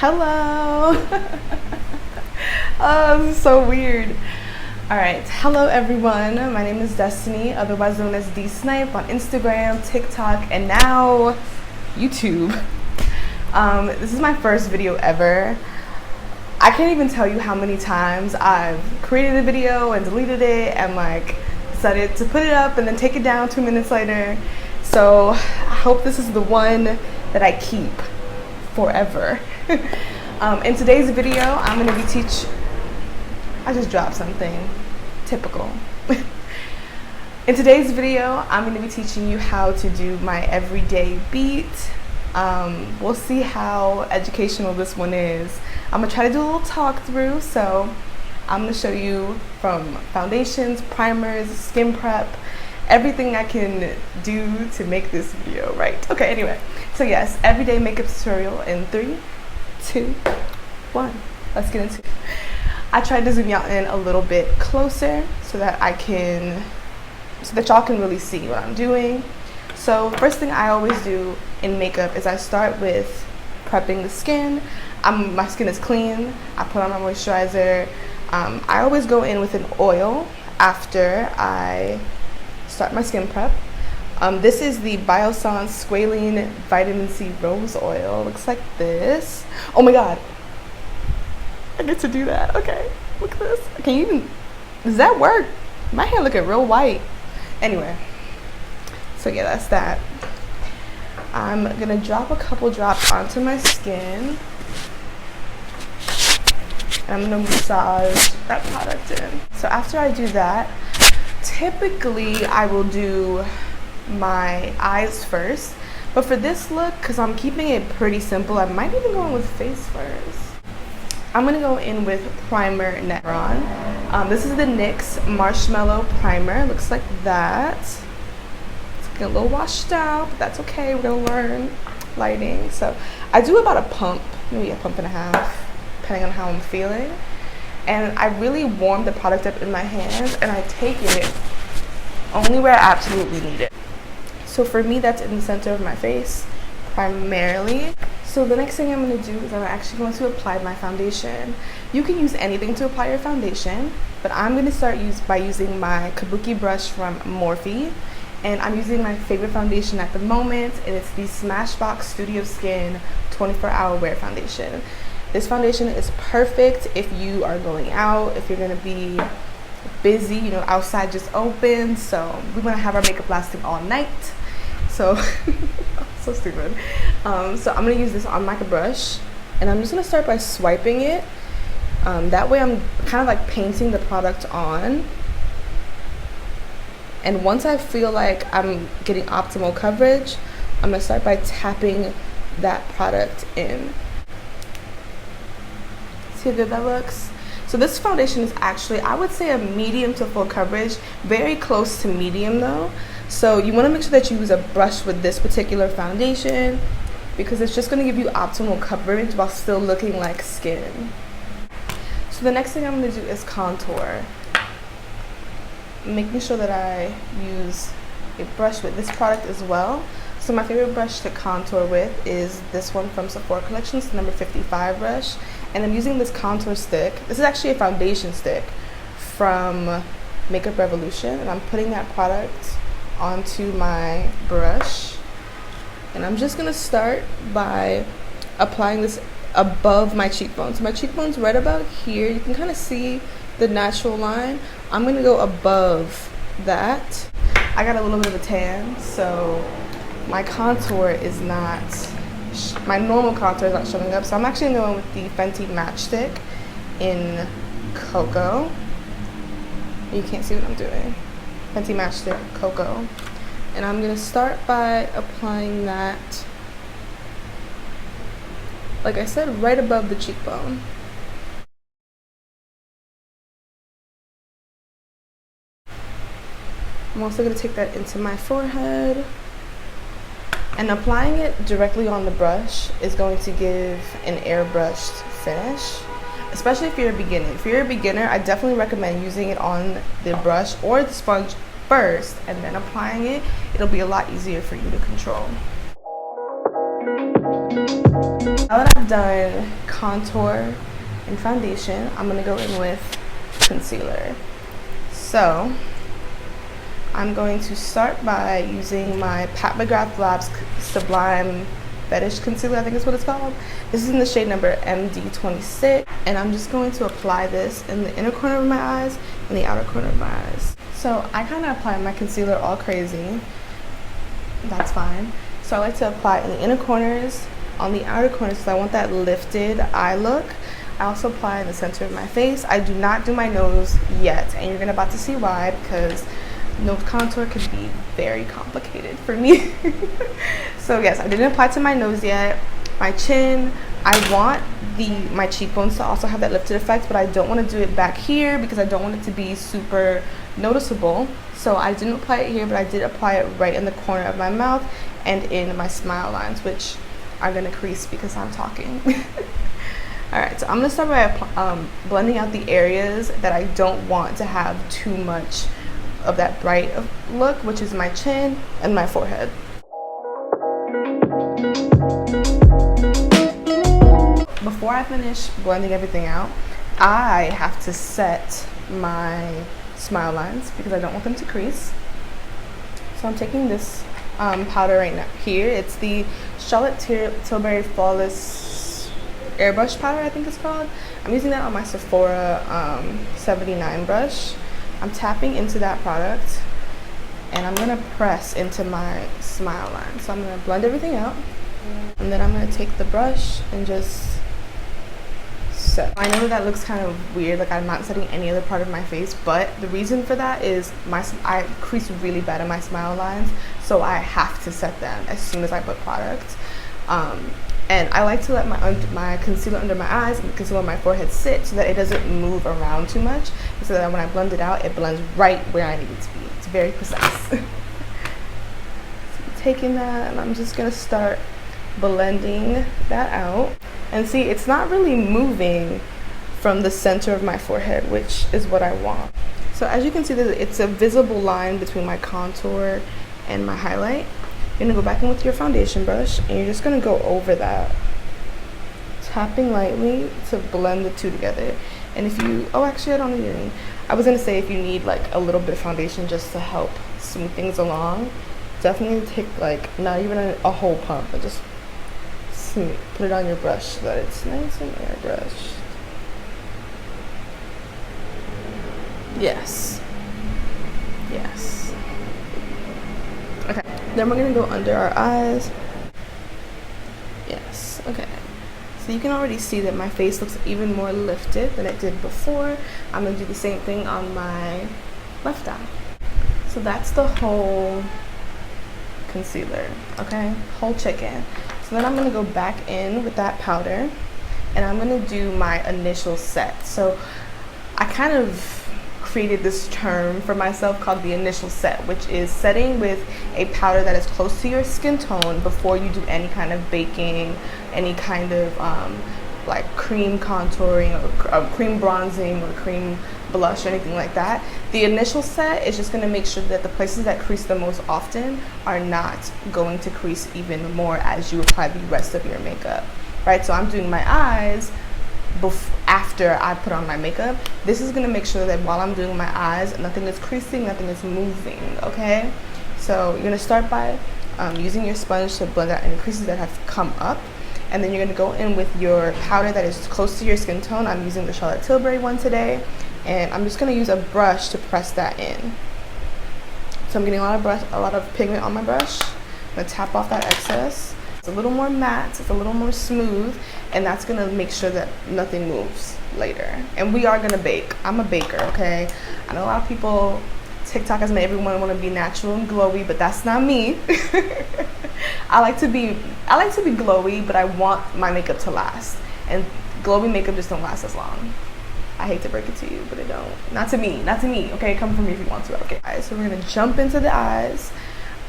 Hello. Oh, this is so weird. Alright, hello everyone. My name is Destiny, otherwise known as DEE.SNIPE on Instagram, TikTok, and now YouTube. This is my first video ever. I can't even tell you how many times I've created a video and deleted it and like decided to put it up and then take it down 2 minutes later. So I hope this is the one that I keep forever. In today's video, I'm going to be I just dropped something. Typical. In today's video, I'm going to be teaching you how to do my everyday beat. We'll see how educational this one is. I'm going to try to do a little talk through, so I'm going to show you from foundations, primers, skin prep, everything I can do to make this video right. Okay, anyway, so yes, everyday makeup tutorial in 3, 2, 1. Let's get into it. I tried to zoom y'all in a little bit closer so that y'all can really see what I'm doing. So first thing I always do in makeup is I start with prepping the skin. My skin is clean. I put on my moisturizer. I always go in with an oil after I start my skin prep. This is the Biosance Squalene Vitamin C Rose Oil. Looks like this. Oh my god. I get to do that. Okay, look at this. Can you even, does that work? My hair looking real white. Anyway, so yeah, that's that. I'm gonna drop a couple drops onto my skin. And I'm gonna massage that product in. So after I do that, typically I will do my eyes first. But for this look, because I'm keeping it pretty simple, I might even go in with face first. I'm going to go in with primer next on. This is the NYX Marshmellow Primer. Looks like that. It's getting a little washed out, but that's okay. We're going to learn lighting. So I do about a pump, maybe a pump and a half, depending on how I'm feeling. And I really warm the product up in my hands, and I take it only where I absolutely need it. So for me, that's in the center of my face, primarily. So the next thing I'm going to do is I'm actually going to apply my foundation. You can use anything to apply your foundation, but I'm going to start by using my kabuki brush from Morphe. And I'm using my favorite foundation at the moment, and it's the Smashbox Studio Skin 24-Hour Wear Foundation. This foundation is perfect if you are going out, if you're going to be busy, you know, outside just open. So we're going to have our makeup lasting all night. So, so stupid. So I'm going to use this on my brush, and I'm just going to start by swiping it. That way I'm kind of like painting the product on. And once I feel like I'm getting optimal coverage, I'm going to start by tapping that product in. See how good that looks? So this foundation is actually, I would say, a medium to full coverage, very close to medium though. So you want to make sure that you use a brush with this particular foundation, because it's just going to give you optimal coverage while still looking like skin. So the next thing I'm going to do is contour. Making sure that I use a brush with this product as well. So my favorite brush to contour with is this one from Sephora Collections, the number 55 brush. And I'm using this contour stick. This is actually a foundation stick from Makeup Revolution. And I'm putting that product onto my brush. And I'm just going to start by applying this above my cheekbones. My cheekbone's right about here. You can kind of see the natural line. I'm going to go above that. I got a little bit of a tan, so my contour is not, my normal contour is not showing up. So I'm actually going with the Fenty Matchstix in Cocoa. You can't see what I'm doing. Fenty Matchstix Cocoa. And I'm going to start by applying that, like I said, right above the cheekbone. I'm also going to take that into my forehead. And applying it directly on the brush is going to give an airbrushed finish, especially if you're a beginner. If you're a beginner, I definitely recommend using it on the brush or the sponge first and then applying it. It'll be a lot easier for you to control. Now that I've done contour and foundation, I'm gonna go in with concealer. So I'm going to start by using my Pat McGrath Labs Sublime Fetish concealer, I think is what it's called. This is in the shade number MD26, and I'm just going to apply this in the inner corner of my eyes and the outer corner of my eyes. So I kind of apply my concealer all crazy. That's fine. So I like to apply in the inner corners, on the outer corners, because I want that lifted eye look. I also apply in the center of my face. I do not do my nose yet, and you're about to see why, because nose contour can be very complicated for me. So yes, I didn't apply to my nose yet. My chin, I want my cheekbones to also have that lifted effect, but I don't want to do it back here because I don't want it to be super noticeable. So I didn't apply it here, but I did apply it right in the corner of my mouth and in my smile lines, which are going to crease because I'm talking. Alright, so I'm going to start by blending out the areas that I don't want to have too much of that bright look, which is my chin and my forehead. Before I finish blending everything out, I have to set my smile lines because I don't want them to crease. So I'm taking this powder right now here. It's the Charlotte Tilbury Flawless Airbrush powder, I think it's called. I'm using that on my Sephora 79 brush. I'm tapping into that product and I'm gonna press into my smile line. So I'm gonna blend everything out, and then I'm gonna take the brush and just set. I know that looks kind of weird, like I'm not setting any other part of my face, but the reason for that is I crease really bad in my smile lines, so I have to set them as soon as I put product. And I like to let my concealer under my eyes and the concealer on my forehead sit so that it doesn't move around too much, so that when I blend it out, it blends right where I need it to be. It's very precise. So I'm taking that and I'm just gonna start blending that out. And see, it's not really moving from the center of my forehead, which is what I want. So as you can see, it's a visible line between my contour and my highlight. You're gonna go back in with your foundation brush and you're just gonna go over that, tapping lightly to blend the two together. And if you, oh actually I don't need any. I was gonna say if you need like a little bit of foundation just to help smooth things along, definitely take like not even a whole pump, but just smooth, put it on your brush so that it's nice and airbrushed. Yes. Yes. Okay, then we're gonna go under our eyes. Yes, okay. So you can already see that my face looks even more lifted than it did before. I'm gonna do the same thing on my left eye. So that's the whole concealer, okay? Whole chicken. So then I'm gonna go back in with that powder and I'm gonna do my initial set. So I kind of created this term for myself called the initial set, which is setting with a powder that is close to your skin tone before you do any kind of baking, any kind of like cream contouring or cream bronzing or cream blush or anything like that. The initial set is just going to make sure that the places that crease the most often are not going to crease even more as you apply the rest of your makeup, right? So I'm doing my eyes after I put on my makeup. This is going to make sure that while I'm doing my eyes, nothing is creasing, nothing is moving, okay? So you're going to start by using your sponge to blend out any creases that have come up, and then you're going to go in with your powder that is close to your skin tone. I'm using the Charlotte Tilbury one today, and I'm just going to use a brush to press that in. So I'm getting a lot of pigment on my brush. I'm going to tap off that excess. It's a little more matte, it's a little more smooth, and that's gonna make sure that nothing moves later. And we are gonna bake. I'm a baker, okay? I know a lot of people, TikTok has made everyone want to be natural and glowy, but that's not me. I like to be glowy, but I want my makeup to last. And glowy makeup just don't last as long. I hate to break it to you, but it don't. Not to me, okay? Come from me if you want to, okay? Alright, so we're gonna jump into the eyes.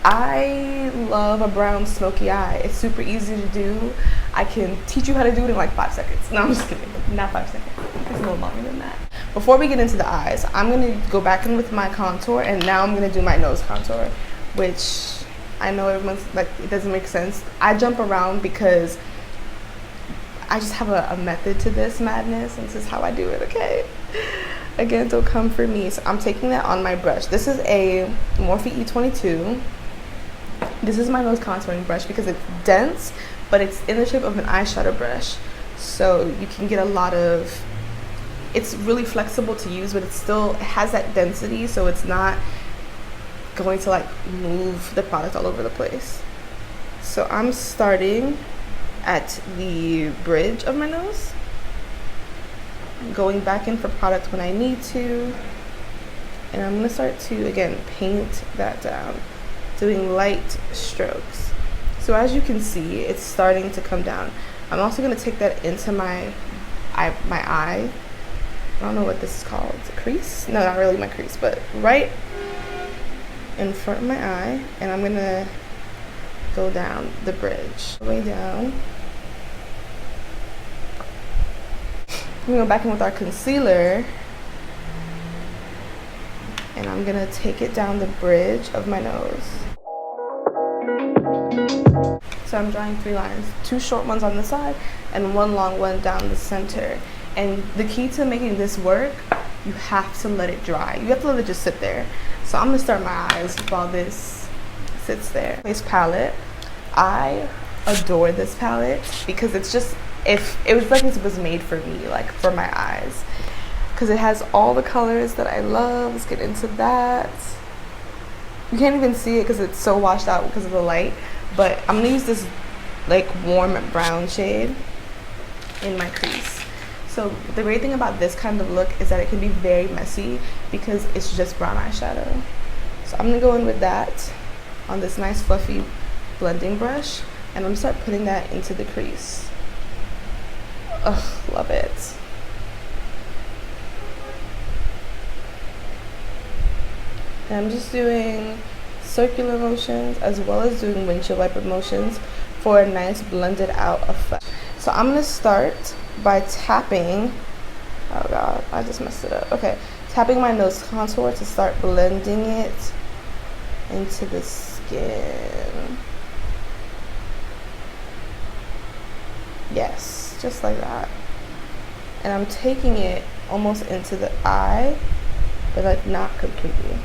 I love a brown smoky eye. It's super easy to do. I can teach you how to do it in like 5 seconds. No, I'm just kidding. Not 5 seconds. It's a little longer than that. Before we get into the eyes, I'm going to go back in with my contour, and now I'm going to do my nose contour, which I know everyone's like, it doesn't make sense. I jump around because I just have a method to this madness, and this is how I do it, okay? Again, don't come for me. So I'm taking that on my brush. This is a Morphe E22. This is my nose contouring brush because it's dense, but it's in the shape of an eyeshadow brush. So you can get a lot of, it's really flexible to use, but it has that density, so it's not going to like move the product all over the place. So I'm starting at the bridge of my nose, going back in for product when I need to, and I'm going to start to again paint that down, doing light strokes. So as you can see, it's starting to come down. I'm also going to take that into my eye. I don't know what this is called. It's a crease? No, not really my crease, but right in front of my eye, and I'm going to go down the bridge, way down. We go back in with our concealer, and I'm gonna take it down the bridge of my nose. So I'm drawing 3 lines, 2 short ones on the side and 1 long one down the center. And the key to making this work, you have to let it dry. You have to let it just sit there. So I'm gonna start my eyes while this sits there. This palette, I adore this palette because it's just, if it was like it was made for me, like for my eyes, because it has all the colors that I love. Let's get into that. You can't even see it because it's so washed out because of the light, but I'm gonna use this like warm brown shade in my crease. So the great thing about this kind of look is that it can be very messy because it's just brown eyeshadow. So I'm gonna go in with that on this nice fluffy blending brush, and I'm gonna start putting that into the crease. Ugh, love it. And I'm just doing circular motions as well as doing windshield wiper motions for a nice blended out effect. So I'm gonna start by tapping, oh god, I just messed it up. Okay, tapping my nose contour to start blending it into the skin. Yes, just like that. And I'm taking it almost into the eye, but like not completely.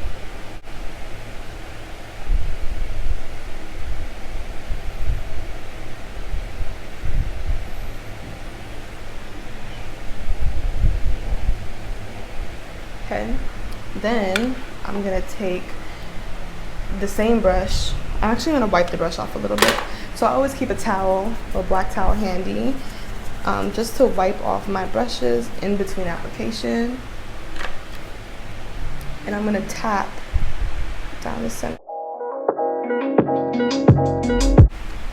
Okay, then I'm gonna take the same brush. I'm actually gonna wipe the brush off a little bit. So I always keep a towel, a black towel handy, just to wipe off my brushes in between application. And I'm gonna tap down the center.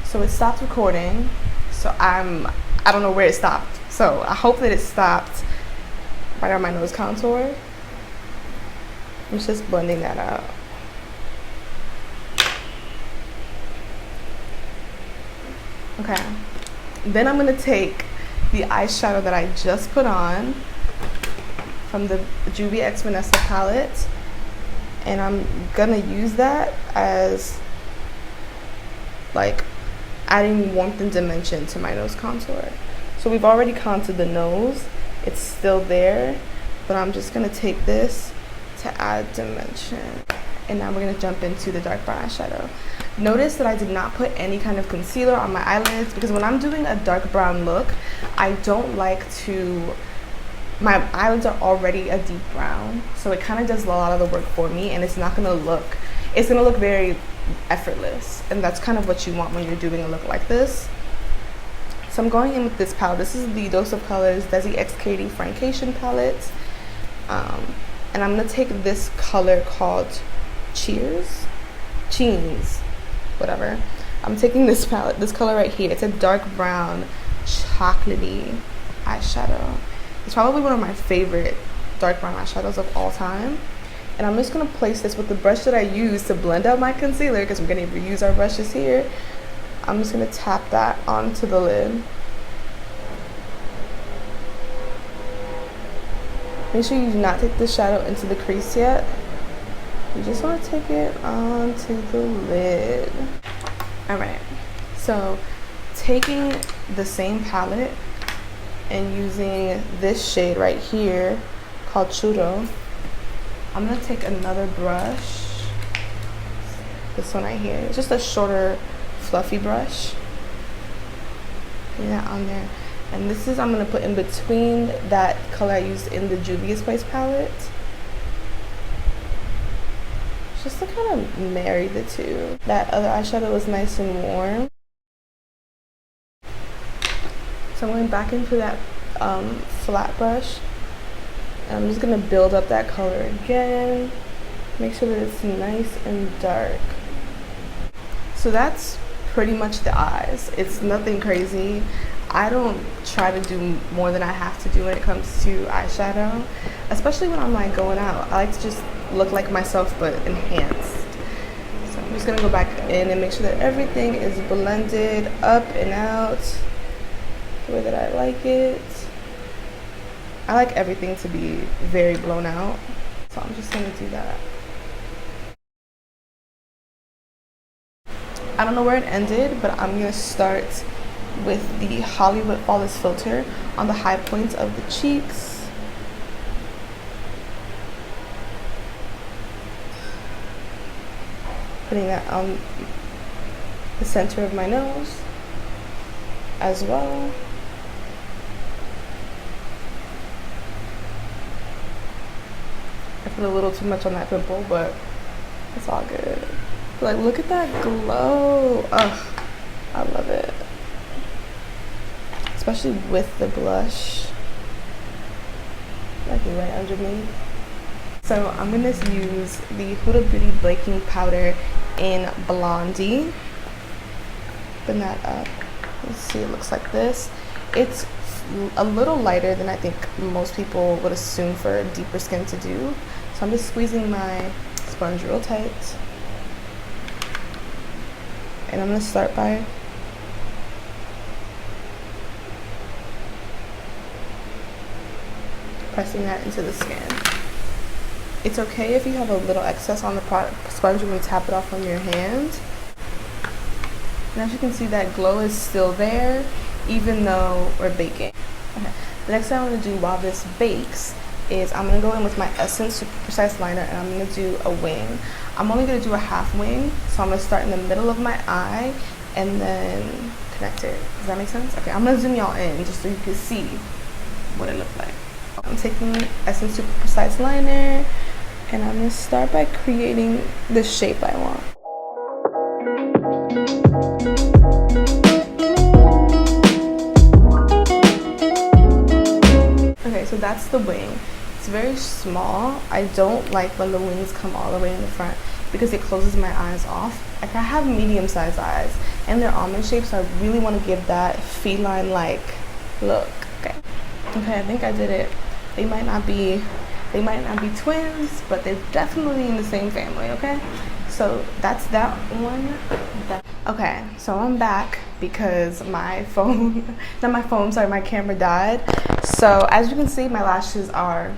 So it stopped recording. So I don't know where it stopped. So I hope that it stopped right on my nose contour. I'm just blending that out. Okay, then I'm gonna take the eyeshadow that I just put on from the Juvie X Vanessa palette, and I'm gonna use that as like adding warmth and dimension to my nose contour. So we've already contoured the nose, it's still there, but I'm just gonna take this to add dimension. And now we're gonna jump into the dark brown eyeshadow. Notice that I did not put any kind of concealer on my eyelids because when I'm doing a dark brown look, I don't like to, my eyelids are already a deep brown, so it kind of does a lot of the work for me, and it's not gonna look, it's gonna look very effortless, and that's kind of what you want when you're doing a look like this. So I'm going in with this palette. This is the Dose of Colors Desi XKD Friendcation Palette, and I'm gonna take this color called Cheens, whatever. I'm taking this palette, this color right here. It's a dark brown, chocolatey eyeshadow. It's probably one of my favorite dark brown eyeshadows of all time. And I'm just gonna place this with the brush that I use to blend out my concealer, because we're gonna reuse our brushes here. I'm just gonna tap that onto the lid. Make sure you do not take the shadow into the crease yet. You just want to take it onto the lid. All right, so taking the same palette and using this shade right here called Churro, I'm gonna take another brush, this one right here. It's just a shorter, fluffy brush. Putting that on there. And this is, I'm gonna put in between that color I used in the Juvia's Place palette. Just to kind of marry the two. That other eyeshadow was nice and warm. So I'm going back into that flat brush. And I'm just gonna build up that color again. Make sure that it's nice and dark. So that's pretty much the eyes. It's nothing crazy. I don't try to do more than I have to do when it comes to eyeshadow, especially when I'm like going out. I like to just look like myself but enhanced. So I'm just gonna go back in and make sure that everything is blended up and out the way that I like it. I like everything to be very blown out, so I'm just gonna do that. I don't know where it ended, but I'm gonna start with the Hollywood Flawless Filter on the high points of the cheeks. Putting that on the center of my nose as well. I put a little too much on that pimple, but it's all good. Like, look at that glow. Ugh, I love it. Especially with the blush, like right underneath. So I'm gonna use the Huda Beauty Baking Powder in Blondie. Open that up. Let's see, it looks like this. It's a little lighter than I think most people would assume for deeper skin to do. So I'm just squeezing my sponge real tight. And I'm gonna start by pressing that into the skin. It's okay if you have a little excess on the sponge when you tap it off on your hand. And as you can see, that glow is still there even though we're baking. Okay. The next thing I'm going to do while this bakes is I'm going to go in with my Essence Super Precise Liner and I'm going to do a wing. I'm only going to do a half wing, so I'm going to start in the middle of my eye and then connect it. Does that make sense? Okay, I'm going to zoom y'all in just so you can see what it looked like. I'm taking Essence Super Precise Liner and I'm going to start by creating the shape I want. Okay, so that's the wing. It's very small. I don't like when the wings come all the way in the front because it closes my eyes off. Like, I have medium-sized eyes and they're almond shaped, so I really want to give that feline-like look. Okay, I think I did it. They might not be twins, but they're definitely in the same family. Okay, so that's that one. Okay, so I'm back because my camera died. So as you can see, my lashes are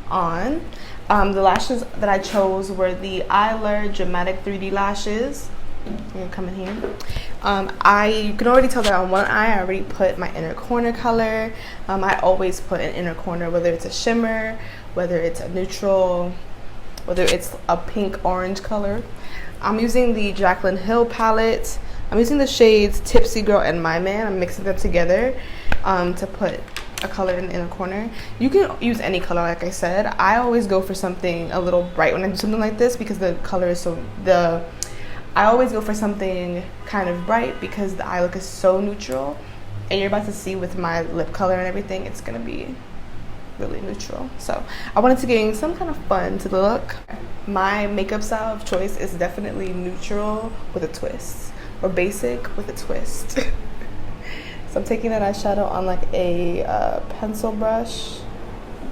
on. The lashes that I chose were the Eyelure Dramatic 3D lashes. I'm gonna come in here. You can already tell that on one eye I already put my inner corner color. I always put an inner corner, whether it's a shimmer, whether it's a neutral, whether it's a pink orange color. I'm using the Jaclyn Hill palette. I'm using the shades Tipsy Girl and My Man. I'm mixing them together to put a color in the inner corner. You can use any color, like I said. I always go for something a little bright when I do something like this because the color is I always go for something kind of bright because the eye look is so neutral, and you're about to see with my lip color and everything, it's gonna be really neutral. So I wanted to gain some kind of fun to the look. My makeup style of choice is definitely neutral with a twist, or basic with a twist. So I'm taking that eyeshadow on like a pencil brush,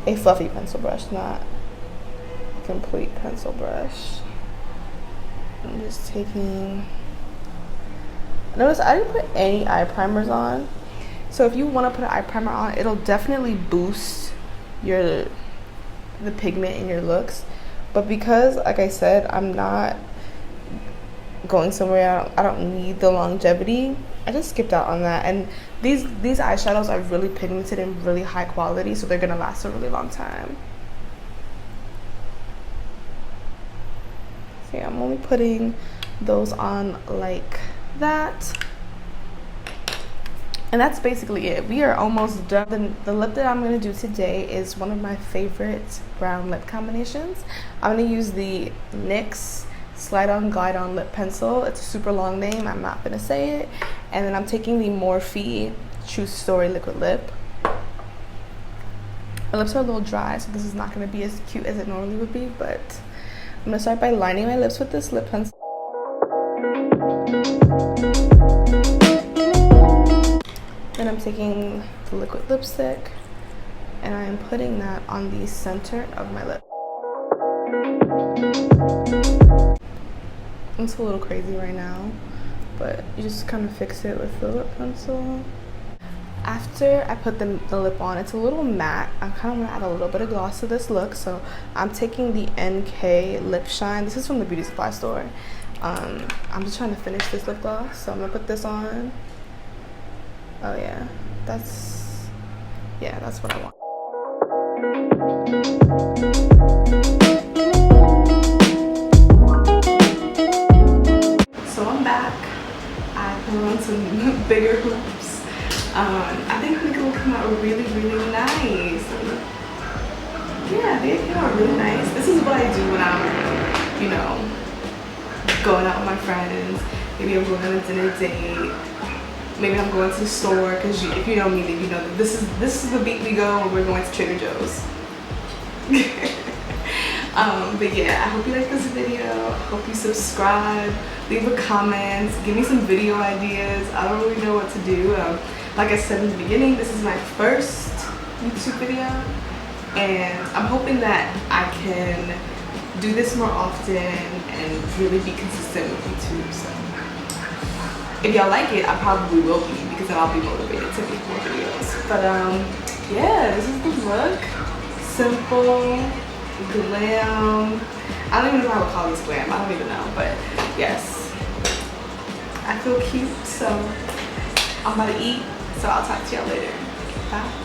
a fluffy pencil brush, not a complete pencil brush. I'm just taking, notice I didn't put any eye primers on. So if you want to put an eye primer on, it'll definitely boost the pigment in your looks. But because, like I said, I'm not going somewhere, I don't need the longevity, I just skipped out on that. And these eyeshadows are really pigmented and really high quality, so they're gonna last a really long time. So yeah, I'm only putting those on like that. And that's basically it. We are almost done. The lip that I'm going to do today is one of my favorite brown lip combinations. I'm going to use the NYX Slide On Glide On Lip Pencil. It's a super long name. I'm not going to say it. And then I'm taking the Morphe True Story Liquid Lip. My lips are a little dry, so this is not going to be as cute as it normally would be. But I'm going to start by lining my lips with this lip pencil. Then I'm taking the liquid lipstick and I am putting that on the center of my lip. It's a little crazy right now, but you just kind of fix it with the lip pencil. After I put the lip on, it's a little matte. I kind of want to add a little bit of gloss to this look, so I'm taking the NK Lip Shine. This is from the beauty supply store. I'm just trying to finish this lip gloss, so I'm going to put this on. Oh yeah, that's what I want. So I'm back. I put on some bigger hoops. I think it will come out really, really nice. Yeah, they came out really nice. This is what I do when I'm, you know, going out with my friends. Maybe I'm going on a dinner date. Maybe I'm going to the store, because if you know me, then you know that this is the beat we go when we're going to Trader Joe's. But yeah, I hope you like this video. I hope you subscribe, leave a comment, give me some video ideas. I don't really know what to do. Like I said in the beginning, this is my first YouTube video, and I'm hoping that I can do this more often and really be consistent with YouTube. So if y'all like it, I probably will be, because then I'll be motivated to make more videos. But yeah, this is the look. Simple, glam. I don't even know how to call this glam. I don't even know, but yes. I feel cute, so I'm about to eat. So I'll talk to y'all later. Bye.